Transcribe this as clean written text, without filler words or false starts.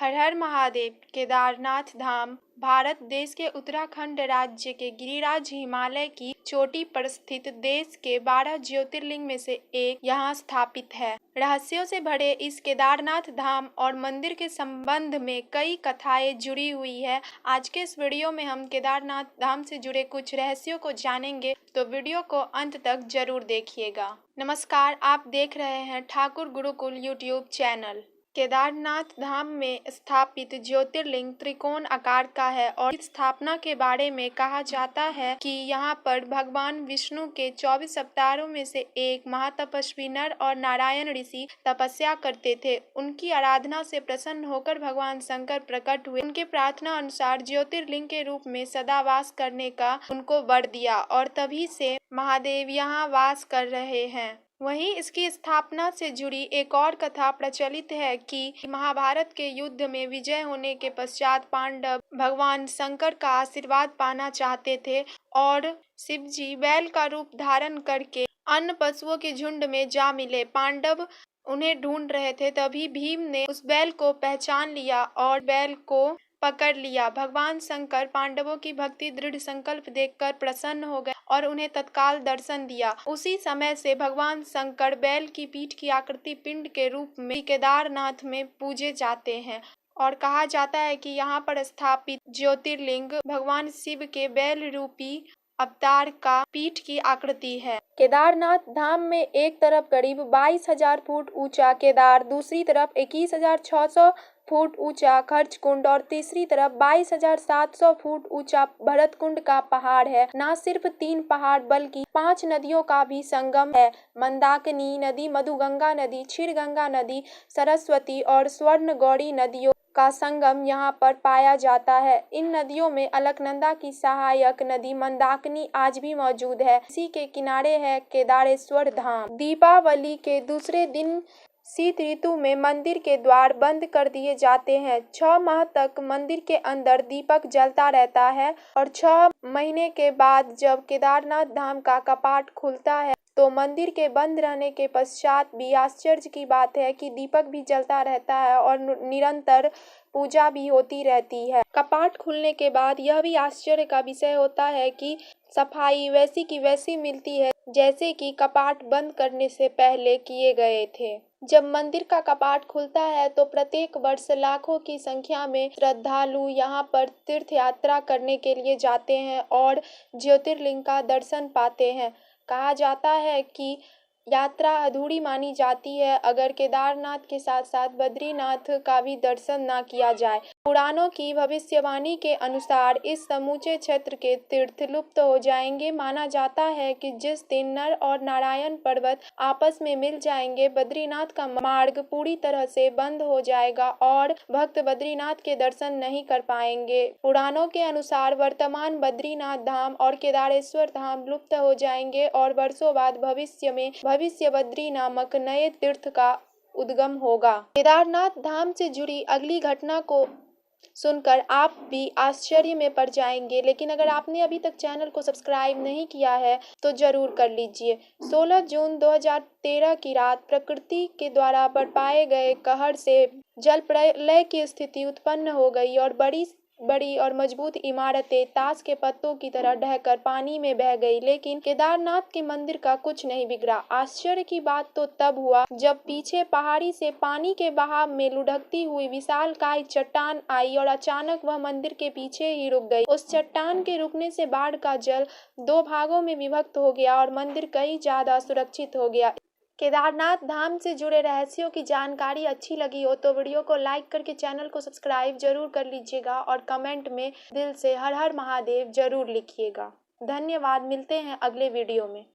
हर हर महादेव। केदारनाथ धाम भारत देश के उत्तराखंड राज्य के गिरिराज हिमालय की चोटी पर स्थित देश के 12 ज्योतिर्लिंग में से एक यहाँ स्थापित है। रहस्यों से भरे इस केदारनाथ धाम और मंदिर के संबंध में कई कथाएं जुड़ी हुई है। आज के इस वीडियो में हम केदारनाथ धाम से जुड़े कुछ रहस्यों को जानेंगे, तो वीडियो को अंत तक जरूर देखिएगा। नमस्कार, आप देख रहे हैं ठाकुर गुरुकुल यूट्यूब चैनल। केदारनाथ धाम में स्थापित ज्योतिर्लिंग त्रिकोण आकार का है और इस स्थापना के बारे में कहा जाता है कि यहाँ पर भगवान विष्णु के 24 अवतारों में से एक महातपस्वी नर और नारायण ऋषि तपस्या करते थे। उनकी आराधना से प्रसन्न होकर भगवान शंकर प्रकट हुए। उनके प्रार्थना अनुसार ज्योतिर्लिंग के रूप में सदा वास करने का उनको वर दिया और तभी से महादेव यहाँ वास कर रहे हैं। वहीं इसकी स्थापना से जुड़ी एक और कथा प्रचलित है कि महाभारत के युद्ध में विजय होने के पश्चात पांडव भगवान शंकर का आशीर्वाद पाना चाहते थे और शिवजी बैल का रूप धारण करके अन्य पशुओं के झुंड में जा मिले। पांडव उन्हें ढूंढ रहे थे, तभी भीम ने उस बैल को पहचान लिया और बैल को पकड़ लिया। भगवान शंकर पांडवों की भक्ति दृढ़ संकल्प देखकर प्रसन्न हो गए और उन्हें तत्काल दर्शन दिया। उसी समय से भगवान शंकर बैल की पीठ की आकृति पिंड के रूप में केदारनाथ में पूजे जाते हैं और कहा जाता है कि यहाँ पर स्थापित ज्योतिर्लिंग भगवान शिव के बैल रूपी अवतार का पीठ की आकृति है। केदारनाथ धाम में एक तरफ करीब 22,000 फुट ऊंचा केदार, दूसरी तरफ 21,600 फुट ऊंचा खर्च कुंड और तीसरी तरफ 22,700 फुट ऊंचा भरत कुंड का पहाड़ है। न सिर्फ 3 पहाड़ बल्कि 5 नदियों का भी संगम है। मंदाकिनी नदी, मधुगंगा नदी, क्षीरगंगा नदी, सरस्वती और स्वर्ण गौरी नदियों का संगम यहाँ पर पाया जाता है। इन नदियों में अलकनंदा की सहायक नदी मंदाकिनी आज भी मौजूद है। इसी के किनारे है केदारेश्वर धाम। दीपावली के दूसरे दिन शीत ऋतु में मंदिर के द्वार बंद कर दिए जाते हैं। 6 माह तक मंदिर के अंदर दीपक जलता रहता है और 6 महीने के बाद जब केदारनाथ धाम का कपाट खुलता है तो मंदिर के बंद रहने के पश्चात भी आश्चर्य की बात है कि दीपक भी जलता रहता है और निरंतर पूजा भी होती रहती है। कपाट खुलने के बाद यह भी आश्चर्य का विषय होता है कि सफाई वैसी की वैसी मिलती है जैसे कि कपाट बंद करने से पहले किए गए थे। जब मंदिर का कपाट खुलता है तो प्रत्येक वर्ष लाखों की संख्या में श्रद्धालु यहाँ पर तीर्थ यात्रा करने के लिए जाते हैं और ज्योतिर्लिंग का दर्शन पाते हैं। कहा जाता है कि यात्रा अधूरी मानी जाती है अगर केदारनाथ के साथ साथ बद्रीनाथ का भी दर्शन ना किया जाए। पुराणों की भविष्यवाणी के अनुसार इस समूचे क्षेत्र के तीर्थ लुप्त हो जाएंगे। माना जाता है कि जिस दिन नर और नारायण पर्वत आपस में मिल जाएंगे, बद्रीनाथ का मार्ग पूरी तरह से बंद हो जाएगा और भक्त बद्रीनाथ के दर्शन नहीं कर पाएंगे। पुराणों के अनुसार वर्तमान बद्रीनाथ धाम और केदारेश्वर धाम लुप्त हो जाएंगे और वर्षों बाद भविष्य में भविष्य बद्री नामक नए तीर्थ का उद्गम होगा। केदारनाथ धाम से जुड़ी अगली घटना को सुनकर आप भी आश्चर्य में पड़ जाएंगे, लेकिन अगर आपने अभी तक चैनल को सब्सक्राइब नहीं किया है तो जरूर कर लीजिए। 16 जून 2013 की रात प्रकृति के द्वारा बरपाए गए कहर से जल प्रलय की स्थिति उत्पन्न हो गई और बड़ी और मजबूत इमारतें ताश के पत्तों की तरह ढहकर पानी में बह गई, लेकिन केदारनाथ के मंदिर का कुछ नहीं बिगड़ा। आश्चर्य की बात तो तब हुआ जब पीछे पहाड़ी से पानी के बहाव में लुढ़कती हुई विशालकाय चट्टान आई और अचानक वह मंदिर के पीछे ही रुक गई। उस चट्टान के रुकने से बाढ़ का जल 2 भागों में विभक्त हो गया और मंदिर कई ज्यादा सुरक्षित हो गया। केदारनाथ धाम से जुड़े रहस्यों की जानकारी अच्छी लगी हो तो वीडियो को लाइक करके चैनल को सब्सक्राइब जरूर कर लीजिएगा और कमेंट में दिल से हर हर महादेव जरूर लिखिएगा। धन्यवाद, मिलते हैं अगले वीडियो में।